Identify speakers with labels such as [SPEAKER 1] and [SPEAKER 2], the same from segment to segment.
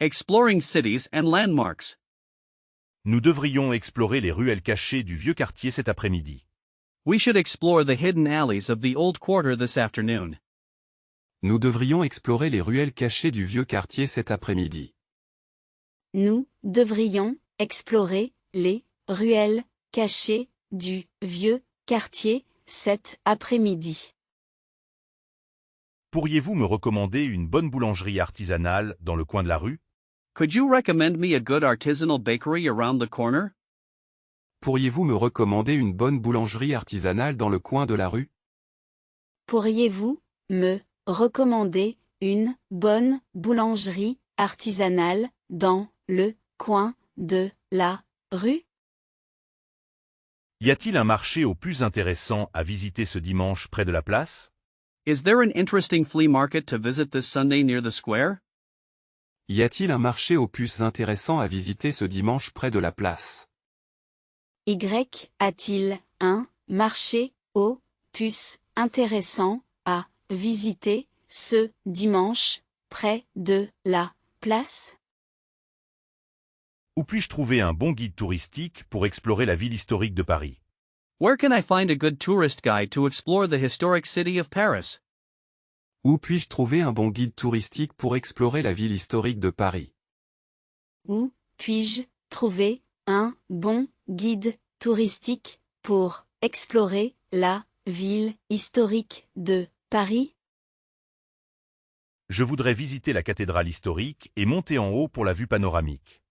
[SPEAKER 1] Exploring cities and landmarks.
[SPEAKER 2] Nous devrions explorer les ruelles cachées du vieux quartier cet après-midi.
[SPEAKER 1] We should explore the hidden alleys of the old quarter this afternoon.
[SPEAKER 3] Nous devrions explorer les ruelles cachées du vieux quartier cet après-midi.
[SPEAKER 4] Nous devrions explorer les ruelles cachées du vieux quartier cet après-midi.
[SPEAKER 2] Pourriez-vous me recommander une bonne boulangerie artisanale dans le coin de la rue?
[SPEAKER 1] Could you recommend me a good artisanal bakery around the corner?
[SPEAKER 3] Pourriez-vous me recommander une bonne boulangerie artisanale dans le coin de la rue?
[SPEAKER 4] Pourriez-vous me recommander une bonne boulangerie artisanale dans le coin de la rue?
[SPEAKER 2] Y a-t-il un marché au plus intéressant à visiter ce dimanche près de la place?
[SPEAKER 1] Is there an interesting flea market to visit this Sunday near the square?
[SPEAKER 3] Y a-t-il un marché aux puces intéressant à visiter ce dimanche près de la place?
[SPEAKER 4] Y a-t-il un marché aux puces intéressant à visiter ce dimanche près de la place?
[SPEAKER 2] Où puis-je trouver un bon guide touristique pour explorer la ville historique de Paris?
[SPEAKER 1] Where can I find a good tourist guide to explore the historic city of Paris?
[SPEAKER 3] Où puis-je trouver un bon guide touristique pour explorer la ville historique de Paris?
[SPEAKER 4] Où puis-je trouver un bon guide touristique pour explorer la ville historique de Paris?
[SPEAKER 2] Je voudrais visiter la cathédrale historique et monter en haut pour la vue panoramique.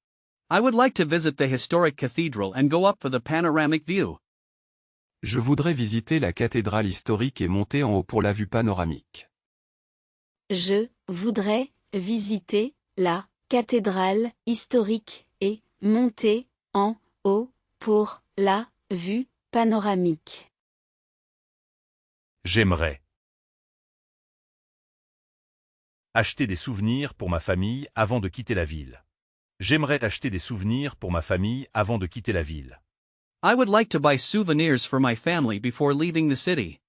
[SPEAKER 1] I would like to visit the historic cathedral and go up for the panoramic view.
[SPEAKER 3] Je voudrais visiter la cathédrale historique et monter en haut pour la vue panoramique.
[SPEAKER 4] Je voudrais visiter la cathédrale historique et monter en haut pour la vue panoramique.
[SPEAKER 2] J'aimerais acheter des souvenirs pour ma famille avant de quitter la ville. J'aimerais acheter des souvenirs pour ma famille avant de quitter la ville.
[SPEAKER 1] I would like to buy souvenirs for my family before leaving the city.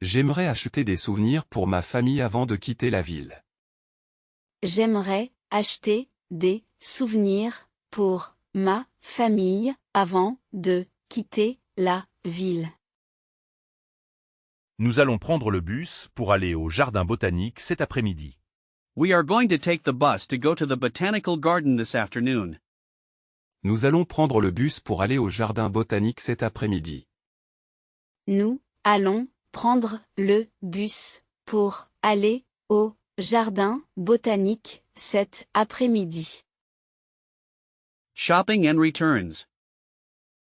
[SPEAKER 3] J'aimerais acheter des souvenirs pour ma famille avant de quitter la ville.
[SPEAKER 4] J'aimerais acheter des souvenirs pour ma famille avant de quitter la ville.
[SPEAKER 2] Nous allons prendre le bus pour aller au jardin botanique cet après-midi.
[SPEAKER 1] We are going to take the bus to go to the botanical garden this afternoon.
[SPEAKER 3] Nous allons prendre le bus pour aller au jardin botanique cet après-midi.
[SPEAKER 4] Nous allons prendre le bus pour aller au jardin botanique cet après-midi.
[SPEAKER 1] Shopping and returns.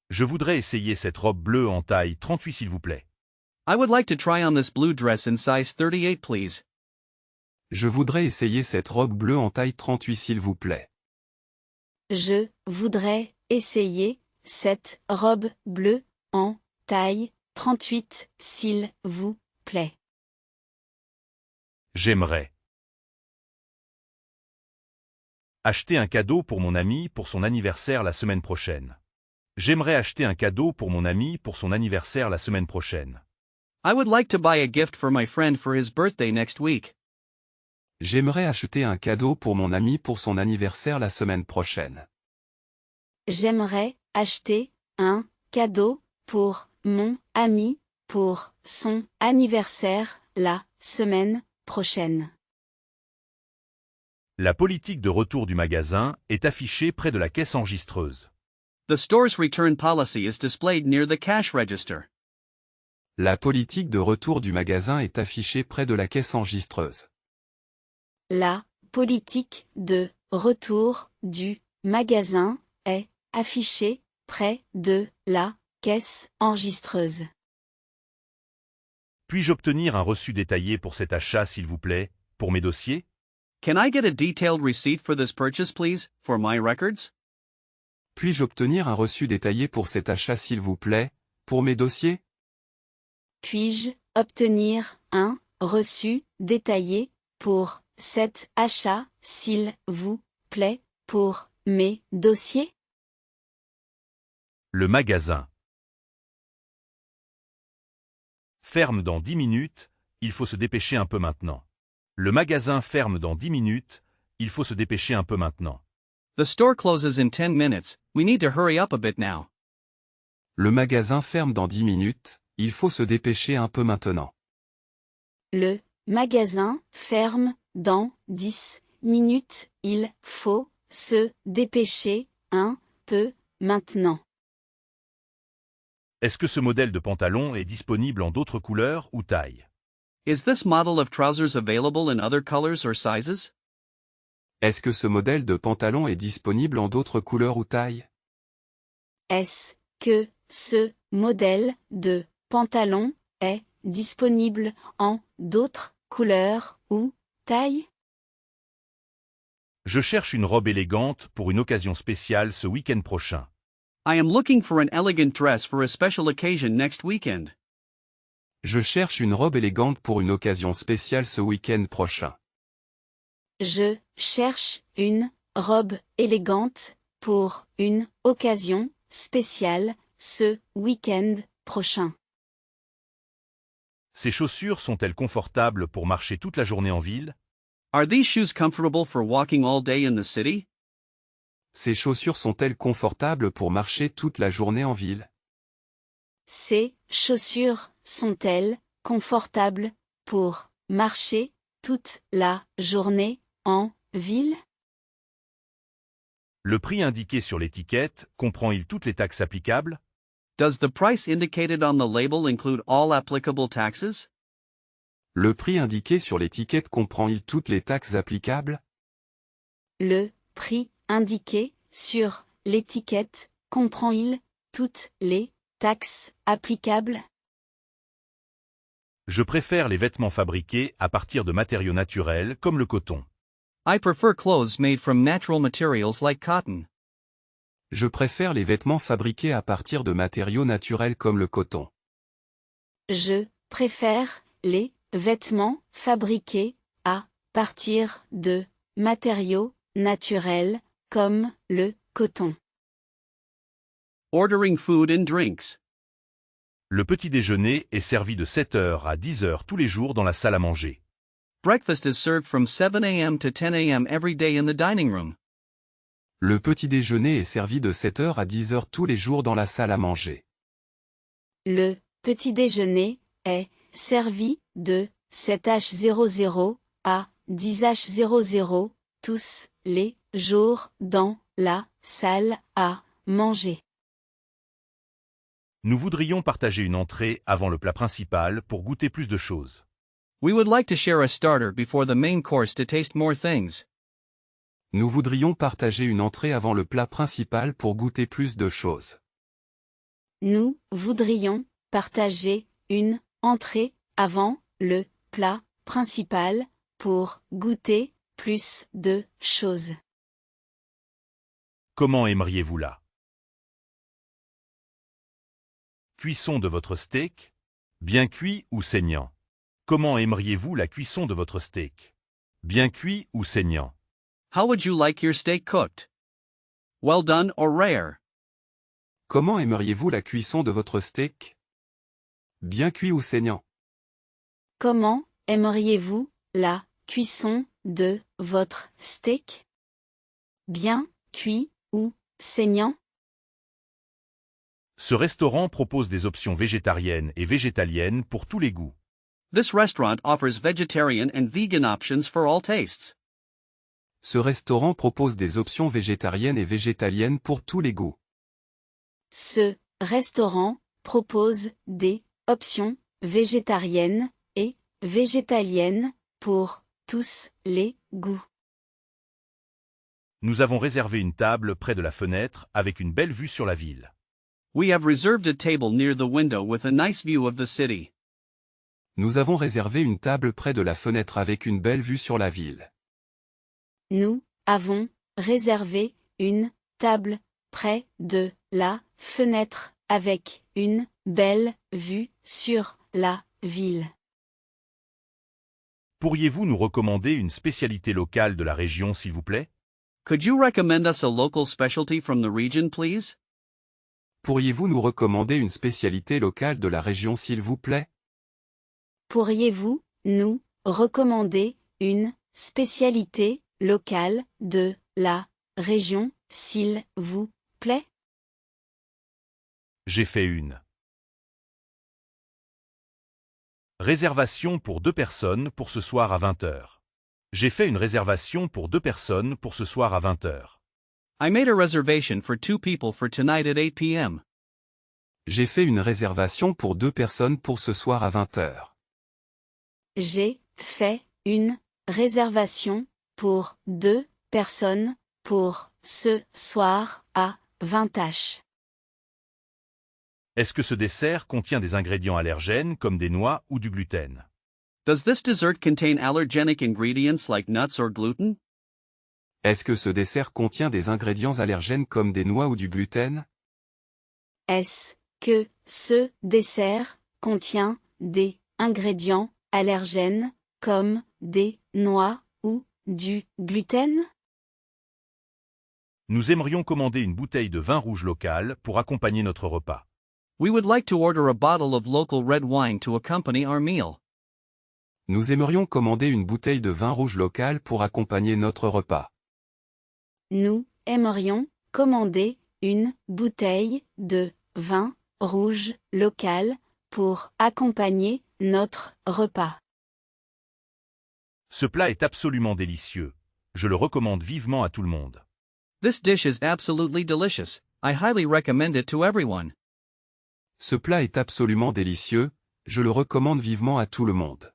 [SPEAKER 2] Je voudrais essayer cette robe bleue en taille 38 s'il vous plaît.
[SPEAKER 1] I would like to try on this blue dress in size 38 please.
[SPEAKER 3] Je voudrais essayer cette robe bleue en taille 38 s'il vous plaît.
[SPEAKER 4] Je voudrais essayer cette robe bleue en taille 38 s'il vous plaît.
[SPEAKER 2] J'aimerais acheter un cadeau pour mon ami pour son anniversaire la semaine prochaine. J'aimerais acheter un cadeau pour mon ami pour son anniversaire la semaine prochaine.
[SPEAKER 1] I would like to buy a gift for my friend for his birthday next week.
[SPEAKER 3] J'aimerais acheter un cadeau pour mon ami pour son anniversaire la semaine prochaine.
[SPEAKER 4] J'aimerais acheter un cadeau pour mon ami pour son anniversaire la semaine prochaine.
[SPEAKER 2] La politique de retour du magasin est affichée près de la caisse enregistreuse.
[SPEAKER 1] The store's return policy is displayed near the cash register.
[SPEAKER 3] La politique de retour du magasin est affichée près de la caisse enregistreuse.
[SPEAKER 4] La politique de retour du magasin est affichée près de la caisse enregistreuse.
[SPEAKER 2] Puis-je obtenir un reçu détaillé pour cet achat s'il vous plaît, pour mes dossiers?
[SPEAKER 1] Can I get a detailed receipt for this purchase please, for my records?
[SPEAKER 3] Puis-je obtenir un reçu détaillé pour cet achat s'il vous plaît, pour mes dossiers?
[SPEAKER 4] Puis-je obtenir un reçu détaillé pour cet achat s'il vous plaît, pour mes dossiers?
[SPEAKER 2] Le magasin ferme dans 10 minutes, il faut se dépêcher un peu maintenant. Le magasin ferme dans 10 minutes, il faut se dépêcher un peu maintenant.
[SPEAKER 1] The store closes in 10 minutes, we need to hurry up a bit now.
[SPEAKER 3] Le magasin ferme dans 10 minutes, il faut se dépêcher un peu maintenant.
[SPEAKER 4] Le magasin ferme dans 10 minutes. Il faut se dépêcher un peu maintenant.
[SPEAKER 2] Est-ce que ce modèle de pantalon est disponible en d'autres couleurs ou tailles?
[SPEAKER 1] Is this model of trousers available in other colors or sizes?
[SPEAKER 3] Est-ce que ce modèle de pantalon est disponible en d'autres couleurs ou tailles?
[SPEAKER 4] Est-ce que ce modèle de pantalon est disponible en d'autres couleurs ou tailles?
[SPEAKER 2] Je cherche une robe élégante pour une occasion spéciale ce week-end prochain.
[SPEAKER 1] I am looking for an elegant dress for a special occasion next weekend.
[SPEAKER 3] Je cherche une robe élégante pour une occasion spéciale ce week-end prochain.
[SPEAKER 4] Je cherche une robe élégante pour une occasion spéciale ce week-end prochain.
[SPEAKER 2] Ces chaussures sont-elles confortables pour marcher toute la journée en ville?
[SPEAKER 1] Are these shoes comfortable for walking all day in the city?
[SPEAKER 3] Ces chaussures sont-elles confortables pour marcher toute la journée en ville?
[SPEAKER 4] Ces chaussures sont-elles confortables pour marcher toute la journée en ville?
[SPEAKER 2] Le prix indiqué sur l'étiquette comprend-il toutes les taxes applicables?
[SPEAKER 1] Does the price indicated on the label include all applicable taxes?
[SPEAKER 3] Le prix indiqué sur l'étiquette comprend-il toutes les taxes applicables?
[SPEAKER 4] Le prix indiqué sur l'étiquette comprend-il toutes les taxes applicables?
[SPEAKER 2] Je préfère les vêtements fabriqués à partir de matériaux naturels comme le coton.
[SPEAKER 1] I prefer clothes made from natural materials like cotton.
[SPEAKER 3] Je préfère les vêtements fabriqués à partir de matériaux naturels comme le coton.
[SPEAKER 4] Je préfère les vêtements fabriqués à partir de matériaux naturels comme le coton.
[SPEAKER 1] Ordering food and drinks.
[SPEAKER 2] Le petit déjeuner est servi de 7h à 10h tous les jours dans la salle à manger.
[SPEAKER 1] Breakfast is served from 7 a.m. to 10 a.m. every day in the dining room.
[SPEAKER 3] Le petit déjeuner est servi de 7h à 10h tous les jours dans la salle à manger.
[SPEAKER 4] Le petit déjeuner est servi de 7h00 à 10h00 tous les jours dans la salle à manger.
[SPEAKER 2] Nous voudrions partager une entrée avant le plat principal pour goûter plus de choses.
[SPEAKER 1] We would like to share a starter before the main course to taste more things.
[SPEAKER 3] Nous voudrions partager une entrée avant le plat principal pour goûter plus de choses.
[SPEAKER 4] Nous voudrions partager une entrée avant le plat principal pour goûter plus de choses.
[SPEAKER 2] Comment aimeriez-vous la cuisson de votre steak? Bien cuit ou saignant? Comment aimeriez-vous la cuisson de votre steak? Bien cuit ou saignant?
[SPEAKER 1] How would you like your steak cooked? Well done or rare?
[SPEAKER 3] Comment aimeriez-vous la cuisson de votre steak? Bien cuit ou saignant?
[SPEAKER 4] Comment aimeriez-vous la cuisson de votre steak? Bien cuit ou saignant?
[SPEAKER 2] Ce restaurant propose des options végétariennes et végétaliennes pour tous les goûts.
[SPEAKER 1] This restaurant offers vegetarian and vegan options for all tastes.
[SPEAKER 3] Ce restaurant propose des options végétariennes et végétaliennes pour tous les goûts.
[SPEAKER 4] Ce restaurant propose des options végétariennes et végétaliennes pour tous les goûts.
[SPEAKER 2] Nous avons réservé une table près de la fenêtre avec une belle vue sur la ville.
[SPEAKER 1] We have reserved a table near the window with a nice view of the city.
[SPEAKER 3] Nous avons réservé une table près de la fenêtre avec une belle vue sur la ville.
[SPEAKER 4] Nous avons réservé une table près de la fenêtre avec une belle vue sur la ville.
[SPEAKER 2] Pourriez-vous nous recommander une spécialité locale de la région, s'il vous plaît?
[SPEAKER 1] Could you recommend us a local specialty from the region, please?
[SPEAKER 3] Pourriez-vous nous recommander une spécialité locale de la région s'il vous plaît?
[SPEAKER 4] Pourriez-vous nous recommander une spécialité local, de, la, région, s'il vous plaît?
[SPEAKER 2] J'ai fait une réservation pour 2 personnes pour ce soir à 20 heures. J'ai fait une réservation pour 2 personnes pour ce soir à 20 heures.
[SPEAKER 1] I made a reservation for 2 people for tonight at 8 p.m.
[SPEAKER 3] J'ai fait une réservation pour 2 personnes pour ce soir à 20 heures.
[SPEAKER 4] J'ai fait une réservation pour 2 personnes pour ce soir à 20h.
[SPEAKER 2] Est-ce que ce dessert contient des ingrédients allergènes comme des noix ou du gluten?
[SPEAKER 1] Does this dessert contain allergenic ingredients like nuts or gluten?
[SPEAKER 3] Est-ce que ce dessert contient des ingrédients allergènes comme des noix ou du gluten?
[SPEAKER 4] Est-ce que ce dessert contient des ingrédients allergènes comme des noix ou du gluten?
[SPEAKER 2] Nous aimerions commander une bouteille de vin rouge local pour accompagner notre repas.
[SPEAKER 1] We would like to order a bottle of local red wine to accompany our meal.
[SPEAKER 3] Nous aimerions commander une bouteille de vin rouge local pour accompagner notre repas.
[SPEAKER 4] Nous aimerions commander une bouteille de vin rouge local pour accompagner notre repas.
[SPEAKER 2] Ce plat est absolument délicieux. Je le recommande vivement à tout le monde.
[SPEAKER 1] This dish is absolutely delicious. I highly recommend it to everyone.
[SPEAKER 3] Ce plat est absolument délicieux, je le recommande vivement à tout le monde.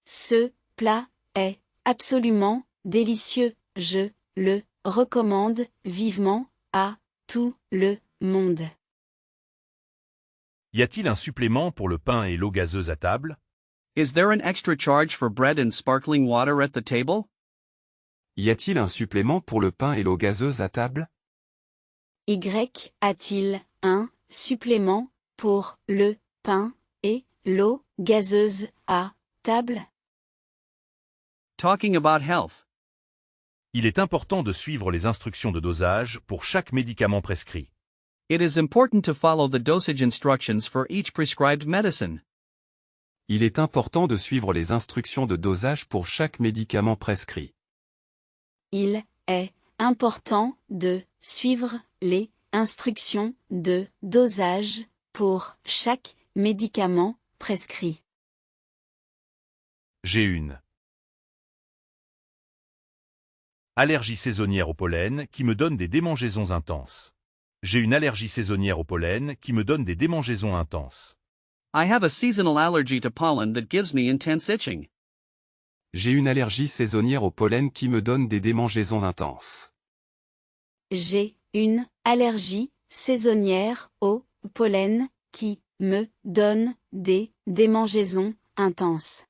[SPEAKER 4] Ce plat est absolument délicieux. Je le recommande vivement à tout le monde.
[SPEAKER 2] Y a-t-il un supplément pour le pain et l'eau gazeuse à table?
[SPEAKER 1] Is there an extra charge for bread and sparkling water at the table?
[SPEAKER 3] Y a-t-il un supplément pour le pain et l'eau gazeuse à table?
[SPEAKER 4] Y a-t-il un supplément pour le pain et l'eau gazeuse à table?
[SPEAKER 1] Talking about health.
[SPEAKER 2] Il est important de suivre les instructions de dosage pour chaque médicament prescrit.
[SPEAKER 1] It is important to follow the dosage instructions for each prescribed medicine.
[SPEAKER 3] Il est important de suivre les instructions de dosage pour chaque médicament prescrit.
[SPEAKER 4] Il est important de suivre les instructions de dosage pour chaque médicament prescrit.
[SPEAKER 2] J'ai une allergie saisonnière au pollen qui me donne des démangeaisons intenses. J'ai une allergie saisonnière au pollen qui me donne des démangeaisons intenses.
[SPEAKER 1] I have a seasonal allergy to pollen that gives me intense itching.
[SPEAKER 3] J'ai une allergie saisonnière au pollen qui me donne des démangeaisons intenses.
[SPEAKER 4] J'ai une allergie saisonnière au pollen qui me donne des démangeaisons intenses.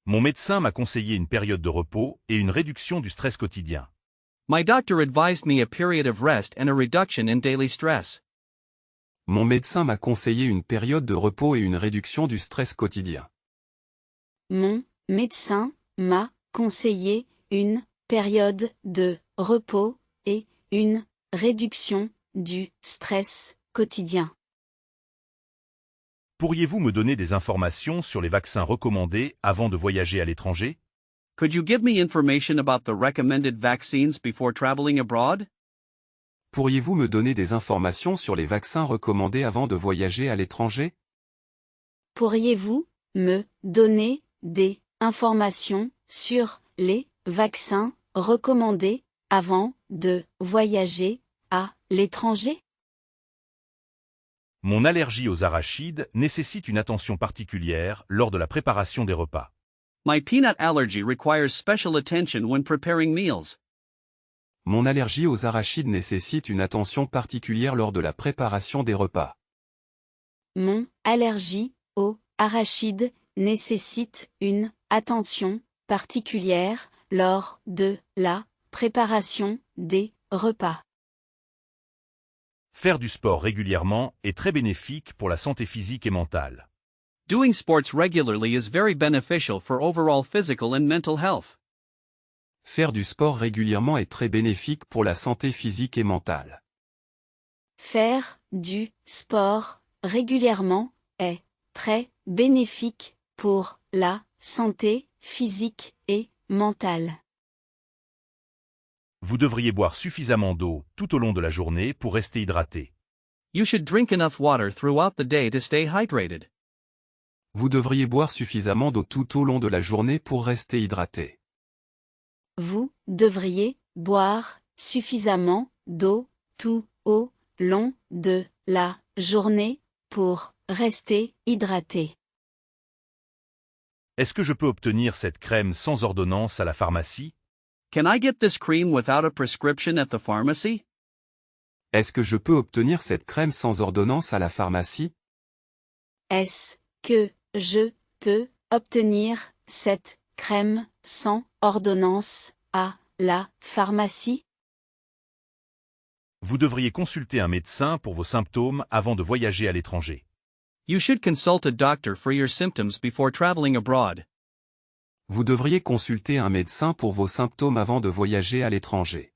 [SPEAKER 2] Mon médecin m'a conseillé une période de repos et une réduction du stress quotidien.
[SPEAKER 1] My doctor advised me a period of rest and a reduction in daily stress.
[SPEAKER 3] Mon médecin m'a conseillé une période de repos et une réduction du stress quotidien.
[SPEAKER 4] Mon médecin m'a conseillé une période de repos et une réduction du stress quotidien.
[SPEAKER 2] Pourriez-vous me donner des informations sur les vaccins recommandés avant de voyager à l'étranger?
[SPEAKER 1] Could you give me information about the recommended vaccines before traveling abroad?
[SPEAKER 3] Pourriez-vous me donner des informations sur les vaccins recommandés avant de voyager à l'étranger?
[SPEAKER 4] Pourriez-vous me donner des informations sur les vaccins recommandés avant de voyager à l'étranger?
[SPEAKER 2] Mon allergie aux arachides nécessite une attention particulière lors de la préparation des repas.
[SPEAKER 1] My peanut allergy requires special attention when preparing meals.
[SPEAKER 3] Mon allergie aux arachides nécessite une attention particulière lors de la préparation des repas.
[SPEAKER 4] Mon allergie aux arachides nécessite une attention particulière lors de la préparation des repas.
[SPEAKER 2] Faire du sport régulièrement est très bénéfique pour la santé physique et mentale.
[SPEAKER 1] Doing sports regularly is very beneficial for overall physical and mental health.
[SPEAKER 3] Faire du sport régulièrement est très bénéfique pour la santé physique et mentale.
[SPEAKER 4] Faire du sport régulièrement est très bénéfique pour la santé physique et mental.
[SPEAKER 2] Vous devriez boire suffisamment d'eau tout au long de la journée pour rester hydraté.
[SPEAKER 1] You should drink enough water throughout the day to stay hydrated.
[SPEAKER 3] Vous devriez boire suffisamment d'eau tout au long de la journée pour rester hydraté.
[SPEAKER 4] Vous devriez boire suffisamment d'eau tout au long de la journée pour rester hydraté.
[SPEAKER 2] Est-ce que je peux obtenir cette crème sans ordonnance à la pharmacie?
[SPEAKER 1] Can I get this cream without a prescription at the pharmacy?
[SPEAKER 3] Est-ce que je peux obtenir cette crème sans ordonnance à la pharmacie?
[SPEAKER 4] Est-ce que je peux obtenir cette crème sans ordonnance à la pharmacie?
[SPEAKER 2] Vous devriez consulter un médecin pour vos symptômes avant de voyager à l'étranger.
[SPEAKER 1] You should consult a doctor for your symptoms before traveling abroad.
[SPEAKER 3] Vous devriez consulter un médecin pour vos symptômes avant de voyager à l'étranger.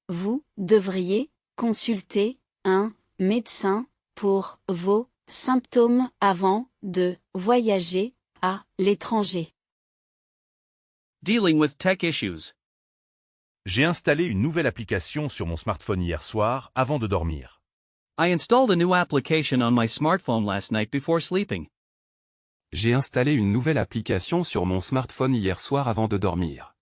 [SPEAKER 4] Vous devriez consulter un médecin pour vos symptômes avant de voyager à l'étranger.
[SPEAKER 1] Dealing with tech issues.
[SPEAKER 2] J'ai installé une nouvelle application sur mon smartphone hier soir avant de dormir.
[SPEAKER 1] I installed a new application on my smartphone last night before sleeping.
[SPEAKER 3] J'ai installé une nouvelle application sur mon smartphone hier soir avant de dormir.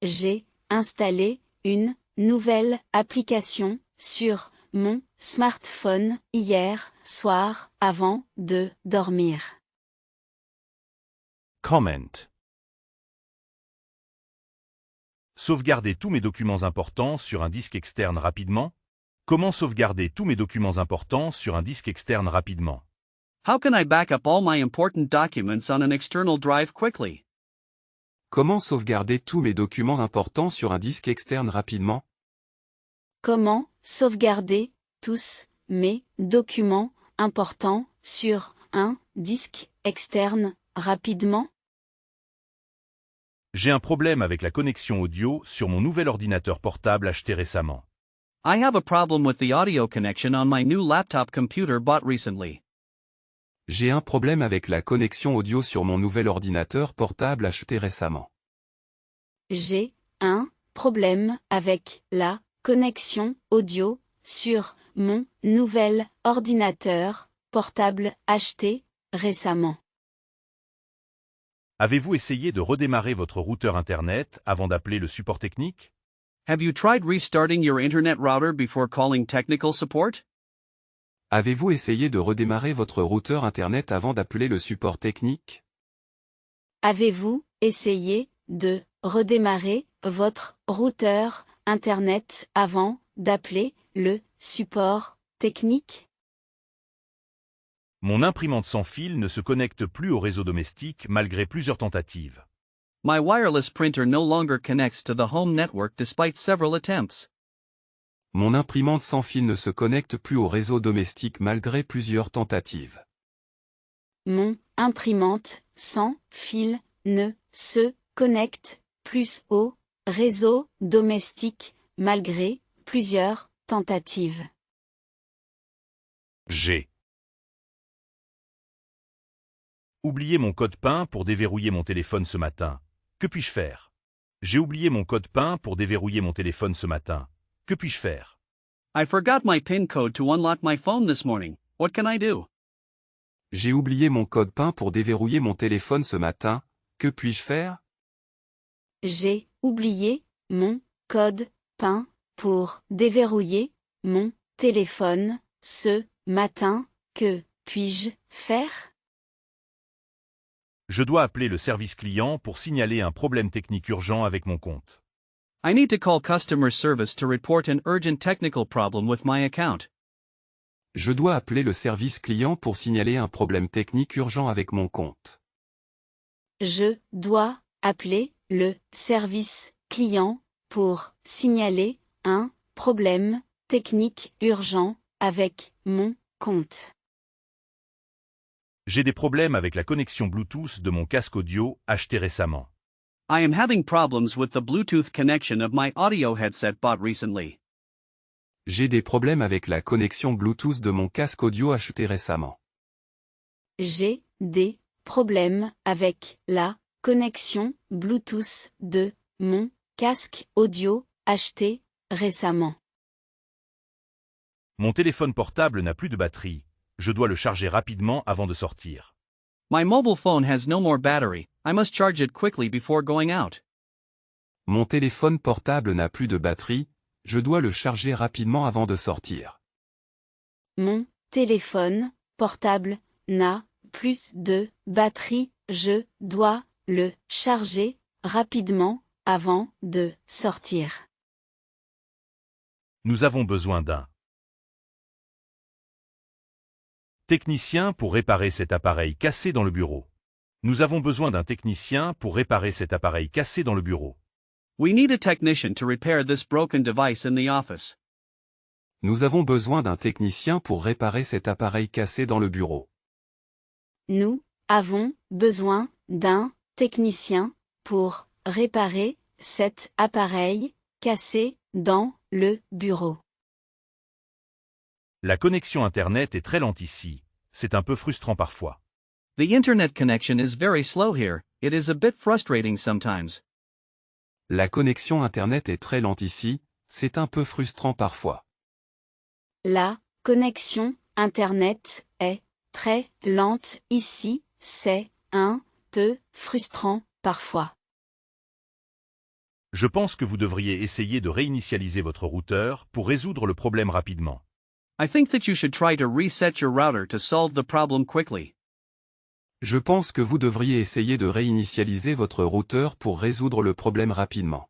[SPEAKER 4] J'ai installé une nouvelle application sur mon smartphone hier soir avant de dormir.
[SPEAKER 2] Comment. Sauvegarder tous mes documents importants sur un disque externe rapidement? Comment sauvegarder tous mes documents importants sur un disque externe rapidement?
[SPEAKER 1] How can I back up all my important documents on an external drive quickly?
[SPEAKER 3] Comment sauvegarder tous mes documents importants sur un disque externe rapidement?
[SPEAKER 4] Comment sauvegarder tous mes documents importants sur un disque externe rapidement?
[SPEAKER 2] J'ai un problème avec la connexion audio sur mon nouvel ordinateur portable acheté récemment.
[SPEAKER 1] I have a problem with the audio connection on my new laptop computer bought recently.
[SPEAKER 3] J'ai un problème avec la connexion audio sur mon nouvel ordinateur portable acheté récemment.
[SPEAKER 4] J'ai un problème avec la connexion audio sur mon nouvel ordinateur portable acheté récemment.
[SPEAKER 2] Avez-vous essayé de redémarrer votre routeur Internet avant d'appeler le support technique?
[SPEAKER 1] Have you tried restarting your internet router before calling technical support?
[SPEAKER 3] Avez-vous essayé de redémarrer votre routeur Internet avant d'appeler le support technique?
[SPEAKER 4] Avez-vous essayé de redémarrer votre routeur Internet avant d'appeler le support technique?
[SPEAKER 2] Mon imprimante sans fil ne se connecte plus au réseau domestique malgré plusieurs tentatives.
[SPEAKER 1] My wireless printer no longer connects to the home network despite several attempts.
[SPEAKER 3] Mon imprimante sans fil ne se connecte plus au réseau domestique malgré plusieurs tentatives.
[SPEAKER 4] Mon imprimante sans fil ne se connecte plus au réseau domestique malgré plusieurs tentatives.
[SPEAKER 2] J'ai oublié mon code PIN pour déverrouiller mon téléphone ce matin. Que puis-je faire? J'ai oublié mon code PIN pour déverrouiller mon téléphone ce matin. Que puis-je faire?
[SPEAKER 1] I forgot my PIN code to unlock my phone this morning. What can I do?
[SPEAKER 3] J'ai oublié mon code PIN pour déverrouiller mon téléphone ce matin. Que puis-je faire?
[SPEAKER 4] J'ai oublié mon code PIN pour déverrouiller mon téléphone ce matin. Que puis-je faire?
[SPEAKER 2] Je dois appeler le service client pour signaler un problème technique urgent avec mon compte.
[SPEAKER 1] I need to call customer service to report an urgent technical problem with my account.
[SPEAKER 3] Je dois appeler le service client pour signaler un problème technique urgent avec mon compte.
[SPEAKER 4] Je dois appeler le service client pour signaler un problème technique urgent avec mon compte.
[SPEAKER 2] J'ai des problèmes avec la connexion Bluetooth de mon casque audio acheté récemment.
[SPEAKER 1] I am having problems with the Bluetooth connection of my audio headset bought recently.
[SPEAKER 3] J'ai des problèmes avec la connexion Bluetooth de mon casque audio acheté récemment.
[SPEAKER 4] J'ai des problèmes avec la connexion Bluetooth de mon casque audio acheté récemment.
[SPEAKER 2] Mon téléphone portable n'a plus de batterie. Je dois le charger rapidement avant de sortir.
[SPEAKER 1] My mobile phone has no more battery, I must charge it quickly before going out.
[SPEAKER 3] Mon téléphone portable n'a plus de batterie, je dois le charger rapidement avant de sortir.
[SPEAKER 4] Mon téléphone portable n'a plus de batterie, je dois le charger rapidement avant de sortir.
[SPEAKER 2] Nous avons besoin d'un technicien pour réparer cet appareil cassé dans le bureau. Nous avons besoin d'un technicien pour réparer cet appareil cassé dans le bureau.
[SPEAKER 1] We need a technician to repair this broken device in the office.
[SPEAKER 3] Nous avons besoin d'un technicien pour réparer cet appareil cassé dans le bureau.
[SPEAKER 4] Nous avons besoin d'un technicien pour réparer cet appareil cassé dans le bureau.
[SPEAKER 2] La connexion Internet est très lente ici. C'est un peu frustrant parfois.
[SPEAKER 1] The internet connection is very slow here, it is a bit frustrating sometimes.
[SPEAKER 3] La connexion Internet est très lente ici, c'est un peu frustrant parfois.
[SPEAKER 4] La connexion Internet est très lente ici, c'est un peu frustrant parfois.
[SPEAKER 2] Je pense que vous devriez essayer de réinitialiser votre routeur pour résoudre le problème rapidement.
[SPEAKER 1] I think that you should try to reset your router to solve the problem quickly.
[SPEAKER 3] Je pense que vous devriez essayer de réinitialiser votre routeur pour résoudre le problème rapidement.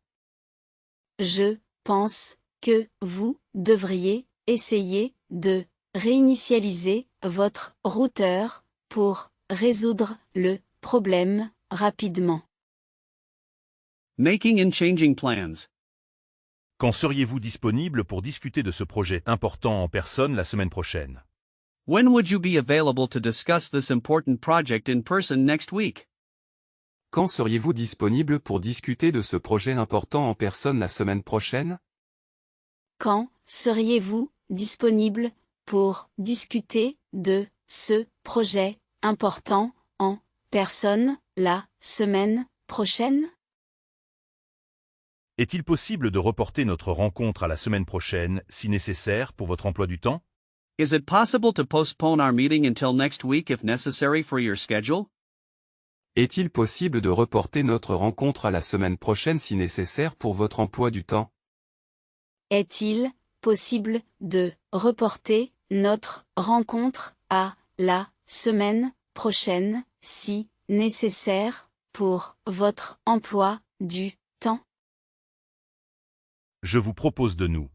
[SPEAKER 4] Je pense que vous devriez essayer de réinitialiser votre routeur pour résoudre le problème rapidement.
[SPEAKER 1] Making and changing plans.
[SPEAKER 2] Quand seriez-vous disponible pour discuter de ce projet important en personne la semaine prochaine?
[SPEAKER 1] When would you be available to discuss this important project in person next week?
[SPEAKER 3] Quand seriez-vous disponible pour discuter de ce projet important en personne la semaine prochaine?
[SPEAKER 4] Quand seriez-vous disponible pour discuter de ce projet important en personne la semaine prochaine?
[SPEAKER 2] Est-il possible de reporter notre rencontre à la semaine prochaine, si nécessaire, pour votre emploi du temps?
[SPEAKER 1] Is it possible to postpone our meeting until next week if necessary for your schedule?
[SPEAKER 3] Est-il possible de reporter notre rencontre à la semaine prochaine si nécessaire pour votre emploi du temps?
[SPEAKER 4] Est-il possible de reporter notre rencontre à la semaine prochaine, si nécessaire, pour votre emploi du temps?
[SPEAKER 2] Je vous propose de nous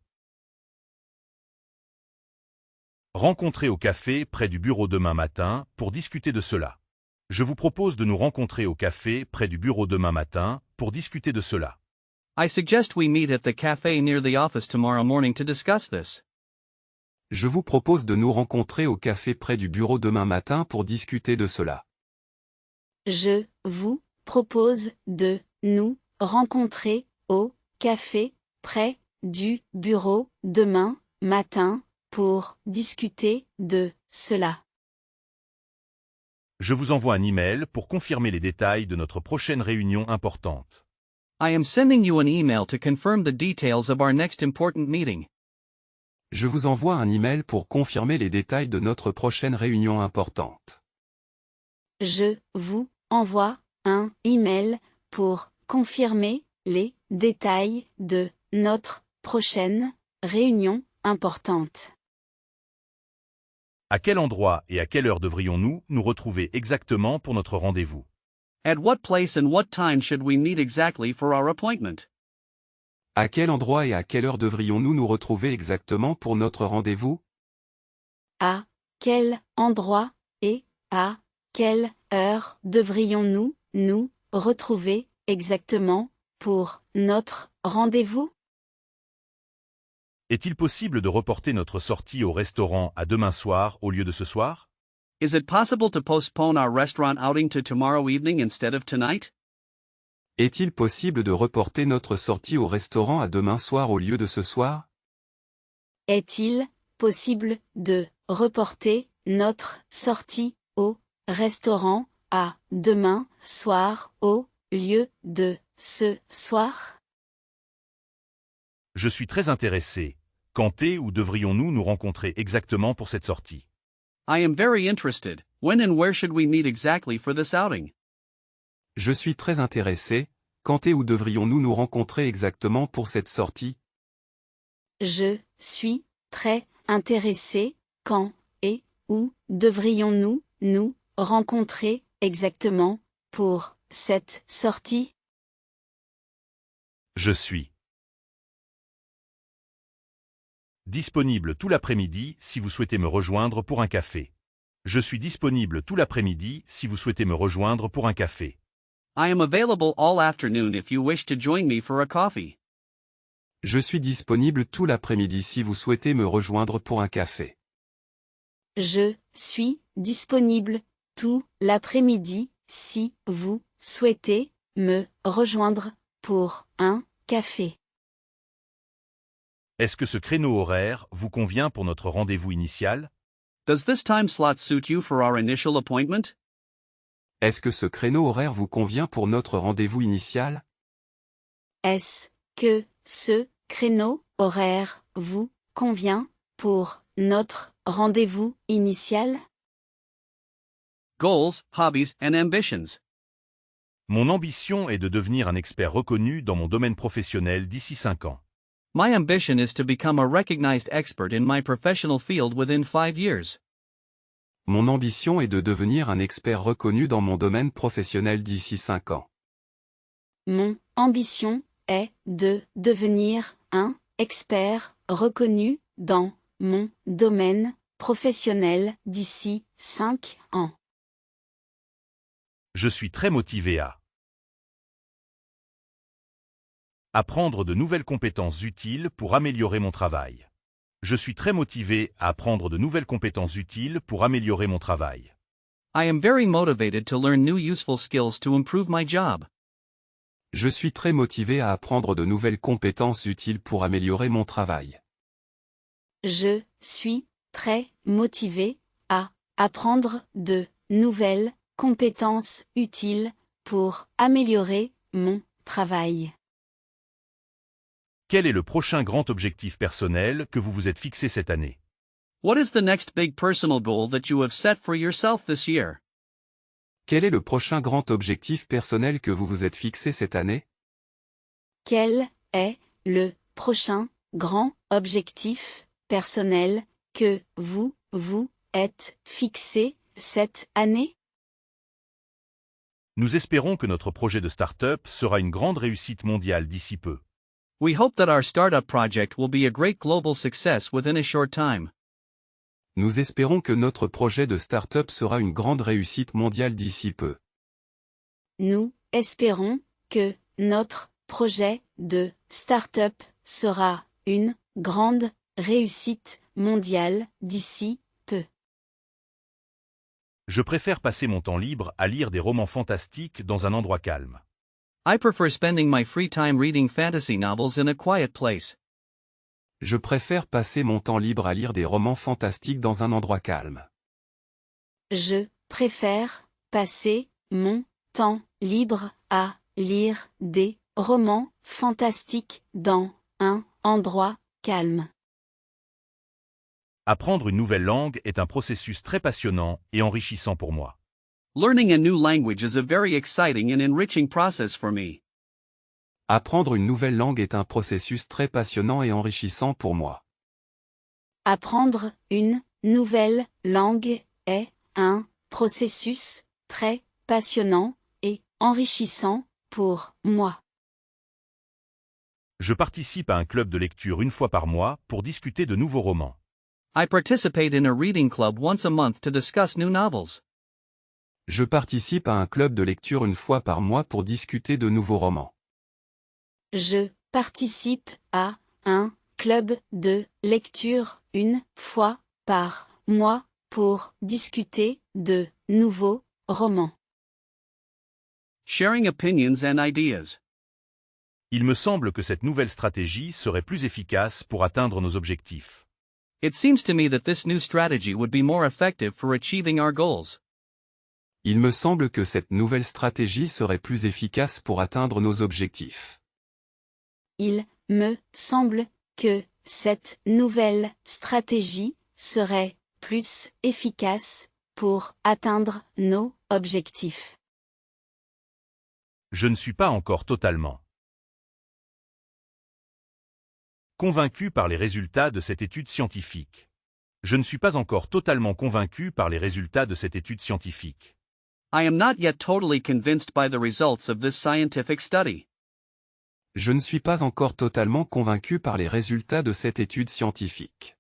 [SPEAKER 2] rencontrer au café près du bureau demain matin pour discuter de cela. Je vous propose de nous rencontrer au café près du bureau demain matin pour discuter de cela.
[SPEAKER 1] I suggest we meet at the cafe near the office tomorrow morning to discuss this.
[SPEAKER 3] Je vous propose de nous rencontrer au café près du bureau demain matin pour discuter de cela.
[SPEAKER 4] Je vous propose de nous rencontrer au café près du bureau demain matin pour discuter de cela.
[SPEAKER 2] Je vous envoie un email pour confirmer les détails de notre prochaine réunion importante.
[SPEAKER 1] I am sending you an email to confirm the details of our next important meeting.
[SPEAKER 3] Je vous envoie un email pour confirmer les détails de notre prochaine réunion importante.
[SPEAKER 4] Je vous envoie un email pour confirmer les détails de notre prochaine réunion importante.
[SPEAKER 2] À quel endroit et à quelle heure devrions-nous nous retrouver exactement pour notre rendez-vous?
[SPEAKER 1] At what place and what time should we meet exactly for our appointment?
[SPEAKER 3] À quel endroit et à quelle heure devrions-nous nous retrouver exactement pour notre rendez-vous?
[SPEAKER 4] À quel endroit et à quelle heure devrions-nous nous retrouver exactement pour notre rendez-vous?
[SPEAKER 2] Est-il possible de reporter notre sortie au restaurant à demain soir au lieu de ce soir?
[SPEAKER 1] Is it possible to postpone our restaurant outing to tomorrow evening instead of tonight?
[SPEAKER 3] Est-il possible de reporter notre sortie au restaurant à demain soir au lieu de ce soir?
[SPEAKER 4] Est-il possible de reporter notre sortie au restaurant à demain soir au lieu de ce soir?
[SPEAKER 2] Je suis très intéressé. Quand et où devrions-nous nous rencontrer exactement pour cette sortie?
[SPEAKER 1] I am very interested. When and where should we meet exactly for this outing?
[SPEAKER 3] Je suis très intéressé. Quand et où devrions-nous nous rencontrer exactement pour cette sortie?
[SPEAKER 4] Je suis très intéressé. Quand et où devrions-nous nous rencontrer exactement pour cette sortie?
[SPEAKER 2] Je suis disponible tout l'après-midi si vous souhaitez me rejoindre pour un café. Je suis disponible tout l'après-midi si vous souhaitez me rejoindre pour un café.
[SPEAKER 1] I am available all afternoon if you wish to join me for a coffee.
[SPEAKER 3] Je suis disponible tout l'après-midi si vous souhaitez me rejoindre pour un café.
[SPEAKER 4] Je suis disponible tout l'après-midi si vous souhaitez me rejoindre pour un café.
[SPEAKER 2] Est-ce que ce créneau horaire vous convient pour notre rendez-vous initial?
[SPEAKER 1] Does this time slot suit you for our initial appointment?
[SPEAKER 3] Est-ce que ce créneau horaire vous convient pour notre rendez-vous initial?
[SPEAKER 4] Est-ce que ce créneau horaire vous convient pour notre rendez-vous initial?
[SPEAKER 1] Goals, hobbies, and ambitions.
[SPEAKER 2] Mon ambition est de devenir un expert reconnu dans mon domaine professionnel d'ici 5 ans.
[SPEAKER 1] My ambition is to become a recognized expert in my professional field within 5 years.
[SPEAKER 3] Mon ambition est de devenir un expert reconnu dans mon domaine professionnel d'ici 5 ans.
[SPEAKER 4] Mon ambition est de devenir un expert reconnu dans mon domaine professionnel d'ici 5 ans.
[SPEAKER 2] Je suis très motivé à apprendre de nouvelles compétences utiles pour améliorer mon travail. Je suis très motivé à apprendre de nouvelles compétences utiles pour améliorer mon travail.
[SPEAKER 1] I am very motivated to learn new useful skills to improve my job.
[SPEAKER 3] Je suis très motivé à apprendre de nouvelles compétences utiles pour améliorer mon travail.
[SPEAKER 4] Je suis très motivé à apprendre de nouvelles compétences utiles pour améliorer mon travail.
[SPEAKER 2] Quel est le prochain grand objectif personnel que vous vous êtes fixé cette année?
[SPEAKER 1] What is the next big personal goal that you have set for yourself this year?
[SPEAKER 3] Quel est le prochain grand objectif personnel que vous vous êtes fixé cette année?
[SPEAKER 4] Quel est le prochain grand objectif personnel que vous vous êtes fixé cette année?
[SPEAKER 2] Nous espérons que notre projet de start-up sera une grande réussite mondiale d'ici peu.
[SPEAKER 1] We hope that our startup project will be a great global success within a short time.
[SPEAKER 3] Nous espérons que notre projet de start-up sera une grande réussite mondiale d'ici peu.
[SPEAKER 4] Nous espérons que notre projet de start-up sera une grande réussite mondiale d'ici peu.
[SPEAKER 2] Je préfère passer mon temps libre à lire des romans fantastiques dans un endroit calme.
[SPEAKER 1] I prefer spending my free time reading fantasy novels in a quiet place.
[SPEAKER 3] Je préfère passer mon temps libre à lire des romans fantastiques dans un endroit calme.
[SPEAKER 4] Je préfère passer mon temps libre à lire des romans fantastiques dans un endroit calme.
[SPEAKER 2] Apprendre une nouvelle langue est un processus très passionnant et enrichissant pour moi.
[SPEAKER 1] Learning a new language is a very exciting and enriching process for me.
[SPEAKER 3] Apprendre une nouvelle langue est un processus très passionnant et enrichissant pour moi.
[SPEAKER 4] Apprendre une nouvelle langue est un processus très passionnant et enrichissant pour moi.
[SPEAKER 2] Je participe à un club de lecture une fois par mois pour discuter de nouveaux romans.
[SPEAKER 1] I participate in a reading club once a month to discuss new novels.
[SPEAKER 3] Je participe à un club de lecture une fois par mois pour discuter de nouveaux romans.
[SPEAKER 4] Je participe à un club de lecture une fois par mois pour discuter de nouveaux romans.
[SPEAKER 1] Sharing opinions and ideas.
[SPEAKER 2] Il me semble que cette nouvelle stratégie serait plus efficace pour atteindre nos objectifs.
[SPEAKER 1] It seems to me that this new strategy would be more effective for achieving our goals.
[SPEAKER 3] Il me semble que cette nouvelle stratégie serait plus efficace pour atteindre nos objectifs.
[SPEAKER 4] Il me semble que cette nouvelle stratégie serait plus efficace pour atteindre nos objectifs.
[SPEAKER 2] Je ne suis pas encore totalement convaincu par les résultats de cette étude scientifique. Je ne suis pas encore totalement convaincu par les résultats de cette étude scientifique.
[SPEAKER 1] I am not yet totally convinced by the results of this scientific study.
[SPEAKER 3] Je ne suis pas encore totalement convaincu par les résultats de cette étude scientifique.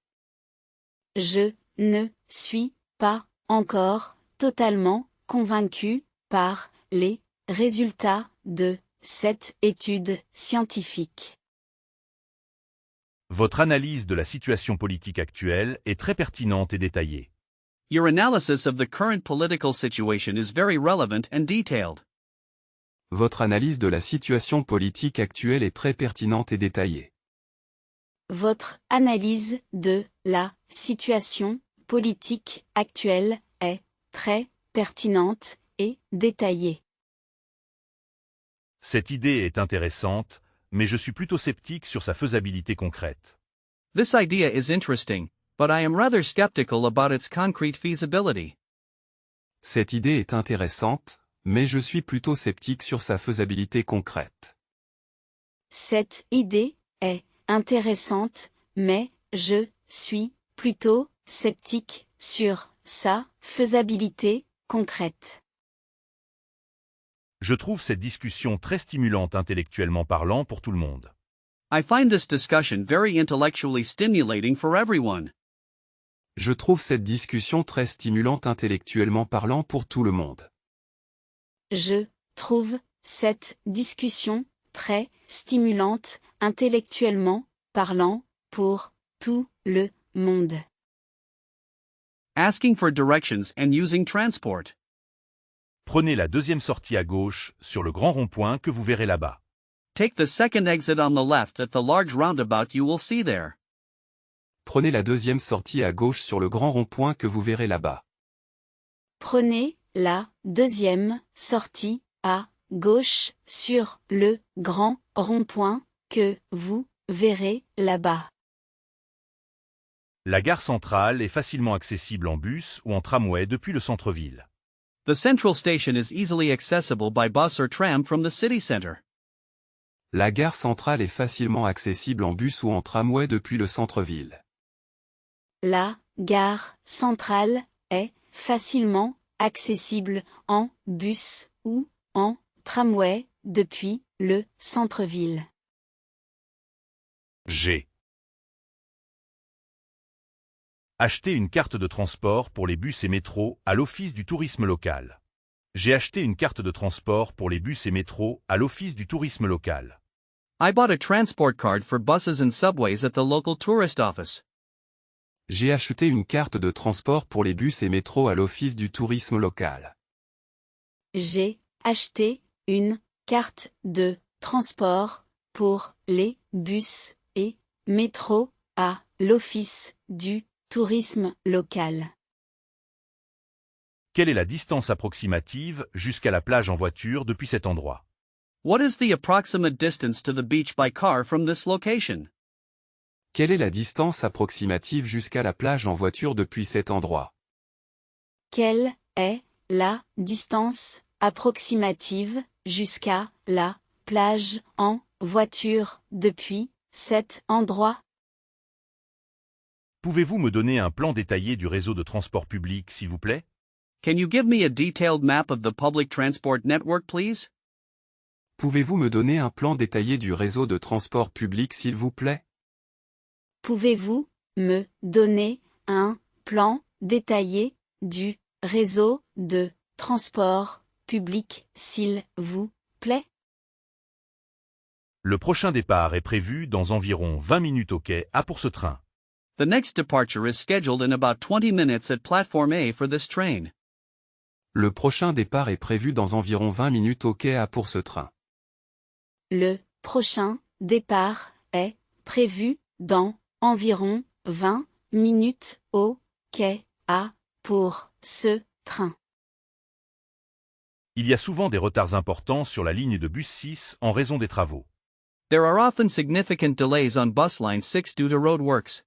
[SPEAKER 4] Je ne suis pas encore totalement convaincu par les résultats de cette étude scientifique.
[SPEAKER 2] Votre analyse de la situation politique actuelle est très pertinente et détaillée.
[SPEAKER 1] Your analysis of the current political situation is very relevant and detailed.
[SPEAKER 3] Votre analyse de la situation politique actuelle est très pertinente et détaillée.
[SPEAKER 4] Votre analyse de la situation politique actuelle est très pertinente et détaillée.
[SPEAKER 2] Cette idée est intéressante, mais je suis plutôt sceptique sur sa faisabilité concrète.
[SPEAKER 1] This idea is interesting, but I am rather skeptical about its concrete feasibility.
[SPEAKER 3] Cette idée est intéressante, mais je suis plutôt sceptique sur sa faisabilité concrète.
[SPEAKER 4] Cette idée est intéressante, mais je suis plutôt sceptique sur sa faisabilité concrète.
[SPEAKER 2] Je trouve cette discussion très stimulante intellectuellement parlant pour tout le monde.
[SPEAKER 1] I find this discussion very intellectually stimulating for everyone.
[SPEAKER 3] Je trouve cette discussion très stimulante intellectuellement parlant pour tout le monde.
[SPEAKER 4] Je trouve cette discussion très stimulante intellectuellement parlant pour tout le monde.
[SPEAKER 1] Asking for directions and using transport.
[SPEAKER 2] Prenez la deuxième sortie à gauche sur le grand rond-point que vous verrez là-bas.
[SPEAKER 1] Take the second exit on the left at the large roundabout you will see there.
[SPEAKER 3] Prenez la deuxième sortie à gauche sur le grand rond-point que vous verrez là-bas.
[SPEAKER 4] Prenez la deuxième sortie à gauche sur le grand rond-point que vous verrez là-bas.
[SPEAKER 2] La gare centrale est facilement accessible en bus ou en tramway depuis le centre-ville.
[SPEAKER 1] The central station is easily accessible by bus or tram from the city center.
[SPEAKER 3] La gare centrale est facilement accessible en bus ou en tramway depuis le centre-ville.
[SPEAKER 4] La gare centrale est facilement accessible en bus ou en tramway depuis le centre-ville.
[SPEAKER 2] J'ai acheté une carte de transport pour les bus et métros à l'Office du tourisme local. J'ai acheté une carte de transport pour les bus et métros à l'Office du tourisme local.
[SPEAKER 1] I bought a transport card for buses and subways at the local tourist office.
[SPEAKER 3] J'ai acheté une carte de transport pour les bus et métros à l'Office du tourisme local.
[SPEAKER 4] J'ai acheté une carte de transport pour les bus et métros à l'Office du tourisme local.
[SPEAKER 2] Quelle est la distance approximative jusqu'à la plage en voiture depuis cet endroit?
[SPEAKER 1] What is the approximate distance to the beach by car from this location?
[SPEAKER 3] Quelle est la distance approximative jusqu'à la plage en voiture depuis cet endroit?
[SPEAKER 4] Quelle est la distance approximative jusqu'à la plage en voiture depuis cet endroit?
[SPEAKER 2] Pouvez-vous me donner un plan détaillé du réseau de transport public, s'il vous plaît?
[SPEAKER 1] Can you give me a detailed map of the public transport network, please?
[SPEAKER 3] Pouvez-vous me donner un plan détaillé du réseau de transport public s'il vous plaît?
[SPEAKER 4] Pouvez-vous me donner un plan détaillé du réseau de transport public, s'il vous plaît?
[SPEAKER 2] Le prochain départ est prévu dans environ 20 minutes au quai A pour ce train.
[SPEAKER 1] The next departure is scheduled in about 20 minutes at Platform A for this train.
[SPEAKER 3] Le prochain départ est prévu dans environ 20 minutes au quai A pour ce train.
[SPEAKER 4] Le prochain départ est prévu dans environ 20 minutes au quai A pour ce train.
[SPEAKER 2] Il y a souvent des retards importants sur la ligne de bus 6 en raison des travaux.
[SPEAKER 1] There are often significant delays on bus line 6 due to roadworks.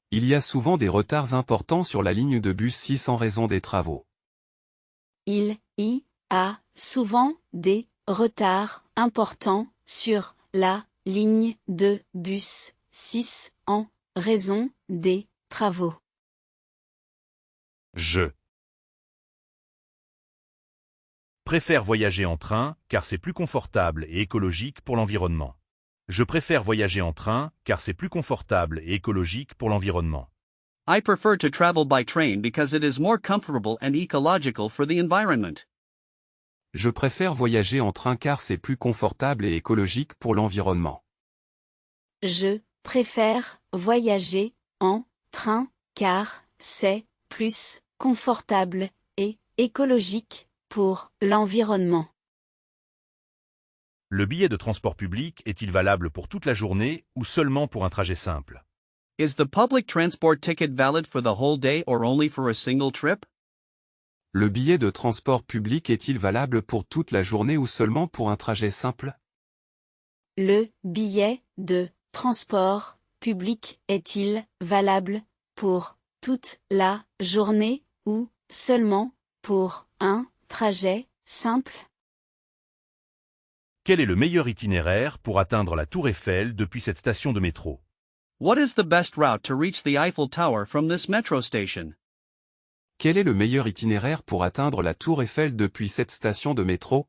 [SPEAKER 3] Il y a souvent des retards importants sur la ligne de bus 6 en raison des travaux.
[SPEAKER 4] Il y a souvent des retards importants sur la ligne de bus 6 en raison des travaux.
[SPEAKER 2] Je préfère voyager en train car c'est plus confortable et écologique pour l'environnement. Je préfère voyager en train car c'est plus confortable et écologique pour l'environnement.
[SPEAKER 1] I prefer to travel by train because it is more comfortable and ecological for the environment.
[SPEAKER 3] Je préfère voyager en train car c'est plus confortable et écologique pour l'environnement.
[SPEAKER 4] Je préfère voyager en train car c'est plus confortable et écologique pour l'environnement.
[SPEAKER 2] Le billet de transport public est-il valable pour toute la journée ou seulement pour un trajet simple?
[SPEAKER 1] Is the public transport ticket valid for the whole day or only for a single trip?
[SPEAKER 3] Le billet de transport public est-il valable pour toute la journée ou seulement pour un trajet simple?
[SPEAKER 4] Le billet de transport public est-il valable pour toute la journée ou seulement pour un trajet simple?
[SPEAKER 2] Quel est le meilleur itinéraire pour atteindre la Tour Eiffel depuis cette station de métro?
[SPEAKER 1] What is the best route to reach the Eiffel Tower from this metro station?
[SPEAKER 3] Quel est le meilleur itinéraire pour atteindre la Tour Eiffel depuis cette station de métro?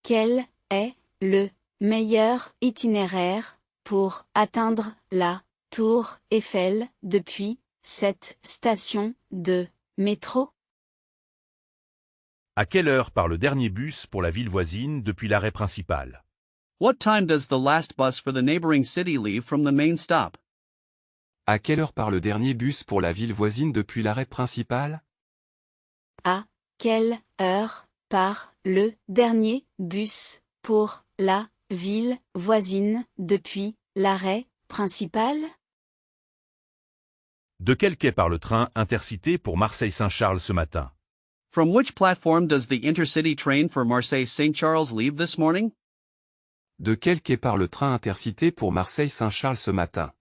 [SPEAKER 4] Quel est le meilleur itinéraire pour atteindre la Tour Eiffel depuis cette station de métro?
[SPEAKER 2] À quelle heure part le dernier bus pour la ville voisine depuis l'arrêt principal?
[SPEAKER 1] What time does the last bus for the neighboring city leave from the main stop?
[SPEAKER 3] À quelle heure part le dernier bus pour la ville voisine depuis l'arrêt principal?
[SPEAKER 4] À quelle heure part le dernier bus pour la ville voisine depuis l'arrêt principal?
[SPEAKER 2] De quel quai part le train intercité pour Marseille-Saint-Charles ce matin?
[SPEAKER 1] From which platform does the intercity train for Marseille-St. Charles leave this morning?
[SPEAKER 3] De quel quai part le train intercité pour Marseille-Saint-Charles ce matin?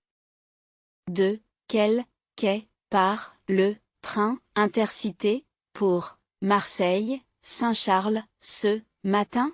[SPEAKER 4] De quel quai part le train intercité pour Marseille-Saint-Charles ce matin?